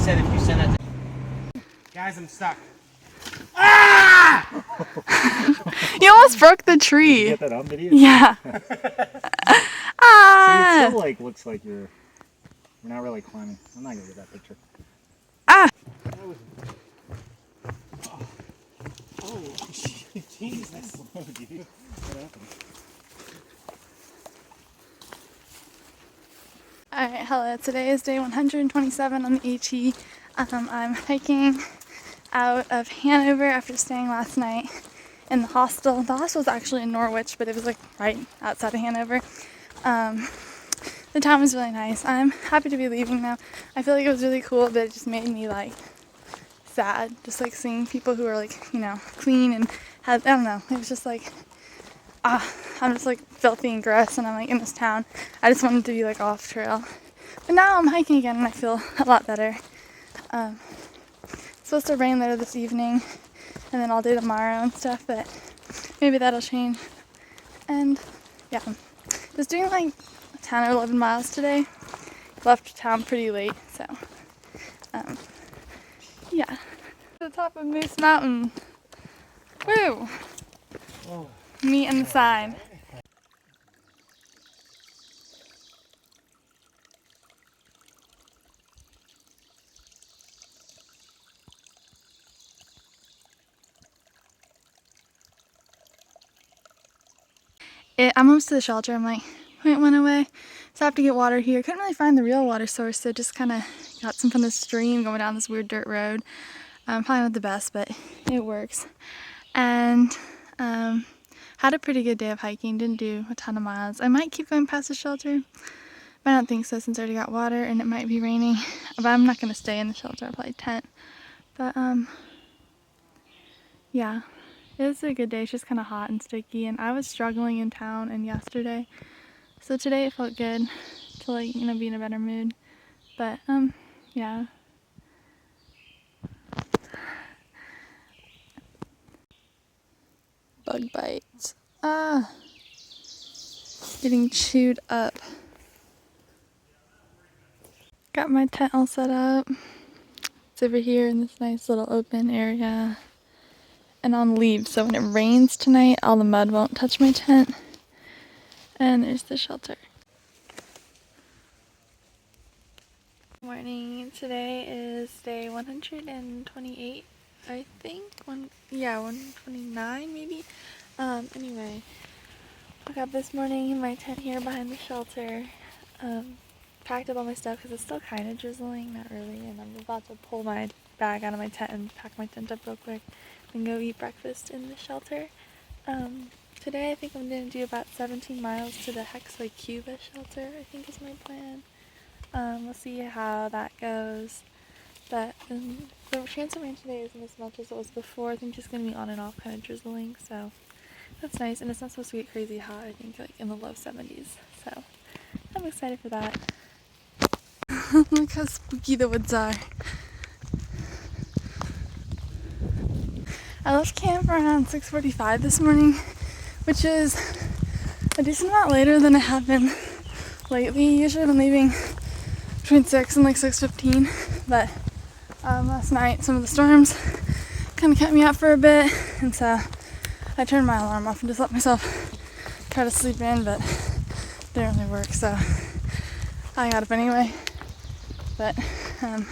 said if you send that to... Guys, I'm stuck. Ah! You almost broke the tree. Did you get that on video? Yeah. So it still like looks like you're not really climbing. I'm not gonna get that picture. Ah! Oh, Jesus. Oh, dude. What happened? Alright, hello. Today is day 127 on the AT. I'm hiking out of Hanover after staying last night in the hostel. The hostel was actually in Norwich, but it was like right outside of Hanover. The town was really nice. I'm happy to be leaving now. I feel like it was really cool, but it just made me like sad. Just like seeing people who are like, you know, clean and had, I don't know. It was just like, I'm just like filthy and gross and I'm like in this town. I just wanted to be like off trail. But now I'm hiking again and I feel a lot better. It's supposed to rain later this evening and then all day tomorrow and stuff, but maybe that'll change. And yeah, I was doing like 10 or 11 miles today. Left town pretty late, so yeah. To the top of Moose Mountain. Woo! Oh. Me and the sign. I'm almost to the shelter. I'm like 0.1 away. So I have to get water here. Couldn't really find the real water source, so just kind of got some from the stream going down this weird dirt road. Probably not the best, but it works. And had a pretty good day of hiking. Didn't do a ton of miles. I might keep going past the shelter, but I don't think so since I already got water and it might be raining. But I'm not going to stay in the shelter. I'll probably tent. But yeah. It was a good day. It's just kind of hot and sticky, and I was struggling in town and yesterday, so today it felt good to like, you know, be in a better mood. But yeah. Bug bites. Getting chewed up. Got my tent all set up. It's over here in this nice little open area. And on leaves, so when it rains tonight, all the mud won't touch my tent. And there's the shelter. Morning. Today is day 128, I think. 129 maybe. Anyway, woke up this morning in my tent here behind the shelter. Packed up all my stuff because it's still kind of drizzling, not really, and I'm about to pull my bag out of my tent and pack my tent up real quick and go eat breakfast in the shelter. Today I think I'm going to do about 17 miles to the Hexley Cuba shelter, I think is my plan. We'll see how that goes. But the chance of rain today isn't as much as it was before. I think it's going to be on and off kind of drizzling, so that's nice. And it's not supposed to get crazy hot, I think like in the low 70s, so I'm excited for that. Look how spooky the woods are. I left camp around 6:45 this morning, which is a decent amount later than I have been lately. Usually I've been leaving between 6 and like 6:15, but last night some of the storms kind of kept me up for a bit, and so I turned my alarm off and just let myself try to sleep in, but it didn't really work, so I got up anyway. But my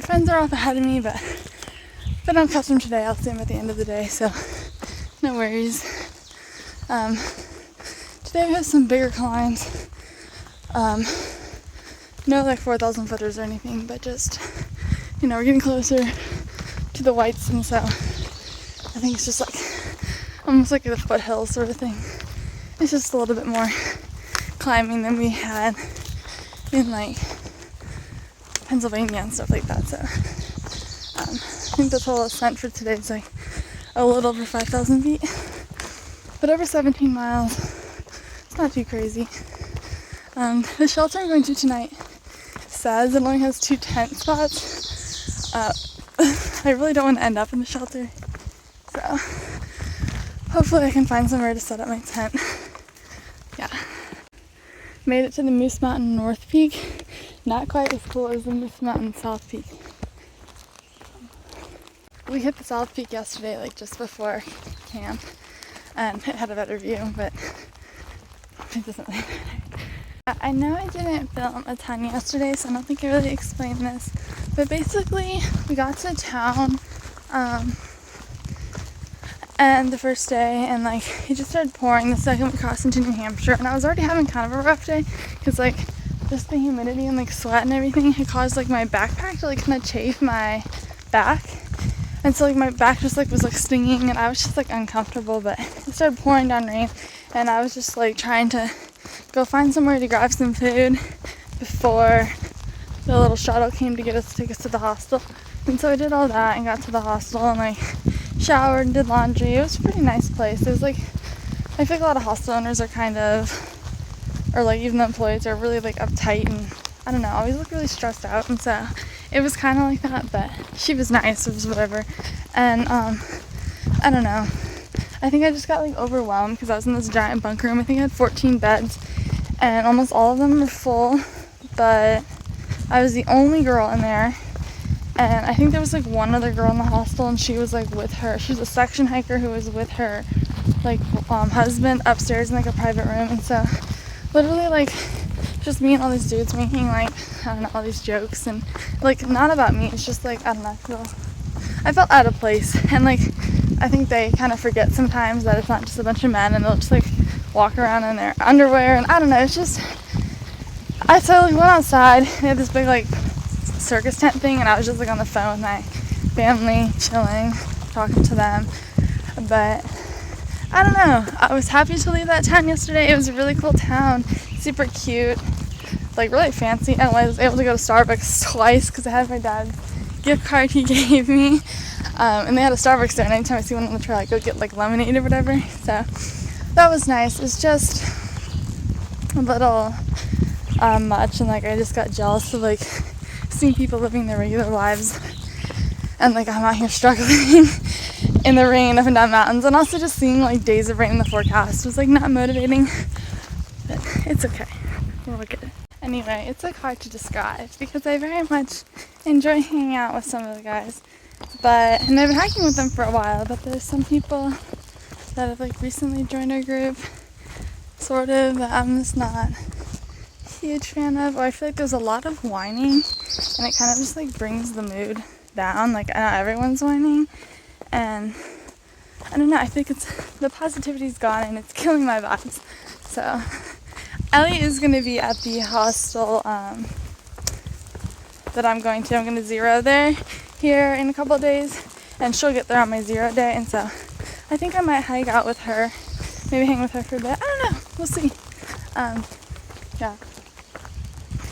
friends are off ahead of me, but if I don't catch them today, I'll see them at the end of the day, so no worries. Today we have some bigger climbs. No like 4,000 footers or anything, but just, you know, we're getting closer to the whites, and so I think it's just like almost like a foothill sort of thing. It's just a little bit more climbing than we had in like Pennsylvania and stuff like that, so I think the total ascent for today is like a little over 5,000 feet, but over 17 miles. It's not too crazy. The shelter I'm going to tonight says it only has 2 tent spots. I really don't want to end up in the shelter, so hopefully I can find somewhere to set up my tent. Yeah. Made it to the Moose Mountain North Peak. Not quite as cool as the Moose Mountain South Peak. We hit the South Peak yesterday, like just before camp, and it had a better view, but it doesn't really matter. I know I didn't film a ton yesterday, so I don't think I really explained this, but basically we got to town and the first day, and like it just started pouring the second we crossed into New Hampshire, and I was already having kind of a rough day because like just the humidity and like sweat and everything had caused like my backpack to like kind of chafe my back, and so like my back just like was like stinging, and I was just like uncomfortable. But it started pouring down rain, and I was just like trying to go find somewhere to grab some food before the little shuttle came to take us to the hostel. And so I did all that and got to the hostel and like showered and did laundry. It was a pretty nice place. It was like, I feel like a lot of hostel owners are kind of, or like even the employees are really like uptight and I don't know, always look really stressed out, and so it was kind of like that, but she was nice, it was whatever. And I don't know, I think I just got like overwhelmed because I was in this giant bunk room. I think I had 14 beds and almost all of them were full, but I was the only girl in there, and I think there was like one other girl in the hostel, and she was like with her, she was a section hiker who was with her like husband upstairs in like a private room. And so literally like just me and all these dudes making like, I don't know, all these jokes, and like not about me, it's just like, I don't know, I felt out of place. And like I think they kind of forget sometimes that it's not just a bunch of men and they'll just like walk around in their underwear, and I don't know, it's just, I totally went outside. They had this big like circus tent thing, and I was just like on the phone with my family, chilling, talking to them. But I don't know, I was happy to leave that town yesterday. It was a really cool town, super cute, like really fancy, and I was able to go to Starbucks twice because I had my dad's gift card he gave me, and they had a Starbucks there, and anytime I see one on the trail I go get like lemonade or whatever, so that was nice. It's just a little much, and like I just got jealous of like seeing people living their regular lives, and like I'm out here struggling in the rain up and down mountains, and also just seeing like days of rain in the forecast was like not motivating, but it's okay, we'll look at it. Anyway, it's like hard to describe because I very much enjoy hanging out with some of the guys, and I've been hiking with them for a while, but there's some people that have like recently joined our group, sort of, that I'm just not a huge fan of, or I feel like there's a lot of whining, and it kind of just like brings the mood down, like I know everyone's whining, and I don't know, I think the positivity's gone and it's killing my vibes. So Ellie is going to be at the hostel that I'm going to zero there here in a couple of days, and she'll get there on my zero day, and so I think I might hike out with her, maybe hang with her for a bit, I don't know, we'll see. Yeah,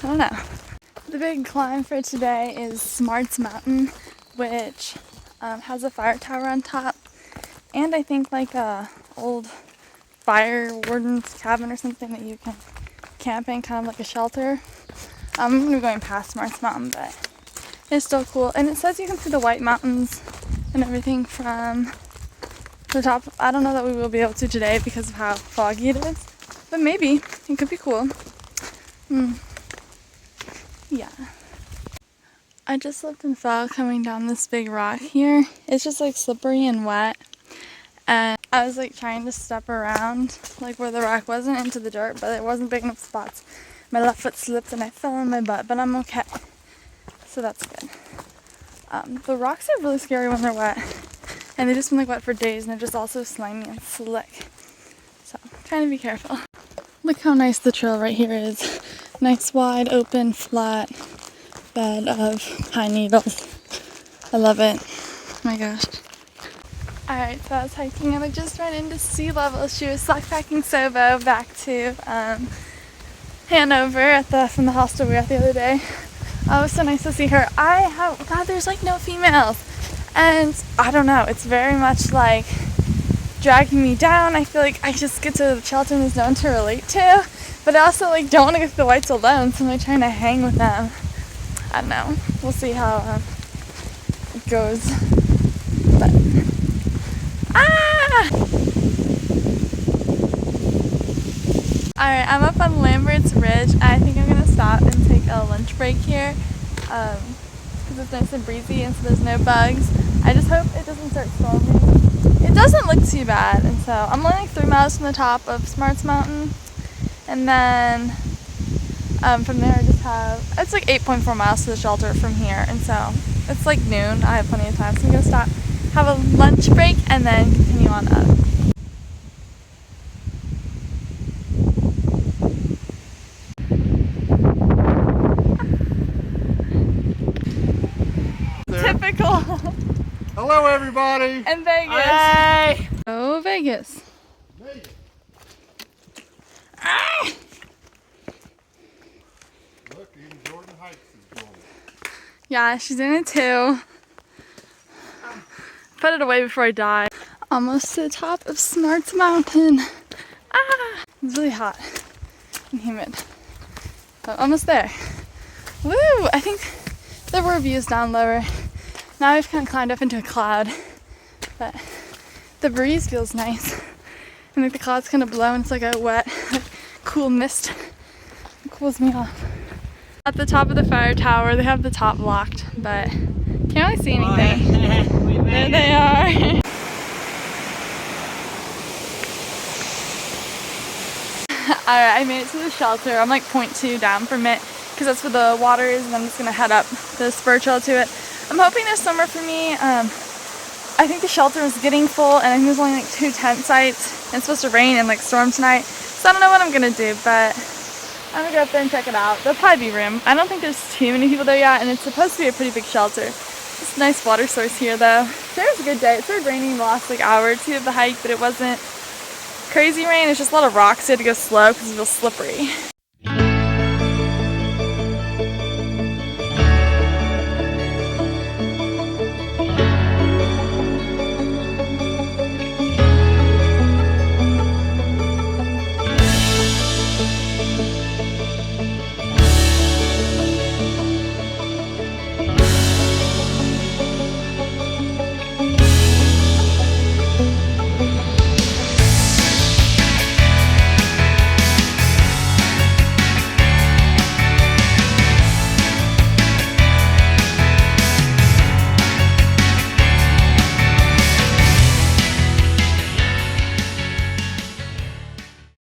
I don't know. The big climb for today is Smart's Mountain, which has a fire tower on top, and I think like a old fire warden's cabin or something that you can camp in, kind of like a shelter. I'm going to be going past Smart's Mountain, but it's still cool, and it says you can see the White Mountains and everything from the top. I don't know that we will be able to today because of how foggy it is, but maybe it could be cool. Yeah. I just slipped and fell coming down this big rock here. It's just like slippery and wet, and I was like trying to step around like where the rock wasn't into the dirt, but it wasn't big enough spots. My left foot slipped and I fell on my butt, but I'm okay, so that's good. The rocks are really scary when they're wet, and they've just been like wet for days, and they're just also slimy and slick, so trying to be careful. Look how nice the trail right here is. Nice wide open flat bed of pine needles. I love it. Oh my gosh. Alright, so I was hiking and I just ran into sea level. She was backpacking Sobo back to Hanover from the hostel we were at the other day. Oh, it was so nice to see her. God, there's like no females. And I don't know, it's very much like dragging me down. I feel like I just get to the shelter and there's no one to relate to. But I also like don't want to get the whites alone, so I'm like trying to hang with them. I don't know. We'll see how it goes. But Alright, I'm up on Lambert's Ridge. I think I'm gonna stop and take a lunch break here because it's nice and breezy and so there's no bugs. I just hope it doesn't start storming. It doesn't look too bad, and so I'm only like 3 miles from the top of Smarts Mountain, and then from there I just have, it's like 8.4 miles to the shelter from here, and so it's like noon. I have plenty of time, so I'm gonna stop, have a lunch break, and then continue on up. Typical. Hello, everybody. And Vegas. Hey! Oh, Vegas. Vegas. Ah! Look, even Jordan Heights is doing it. Yeah, she's in it too. Put it away before I die. Almost to the top of Smarts Mountain. Ah! It's really hot and humid. But almost there. Woo! I think there were views down lower. Now we've kind of climbed up into a cloud. But the breeze feels nice. And like the clouds kind of blow and it's like a wet, cool mist. It cools me off. At the top of the fire tower, they have the top locked, but can't really see anything. There they are. Alright, I made it to the shelter. I'm like 0.2 down from it because that's where the water is, and I'm just gonna head up the spur trail to it. I'm hoping there's somewhere for me. I think the shelter was getting full, and I think there's only like 2 tent sites, and it's supposed to rain and like storm tonight, so I don't know what I'm gonna do, but I'm gonna go up there and check it out. There'll probably be room. I don't think there's too many people there yet, and it's supposed to be a pretty big shelter. It's a nice water source here though. Today was a good day. It started raining the last like hour or 2 of the hike, but it wasn't crazy rain. It's just a lot of rocks. You had to go slow because it's real slippery.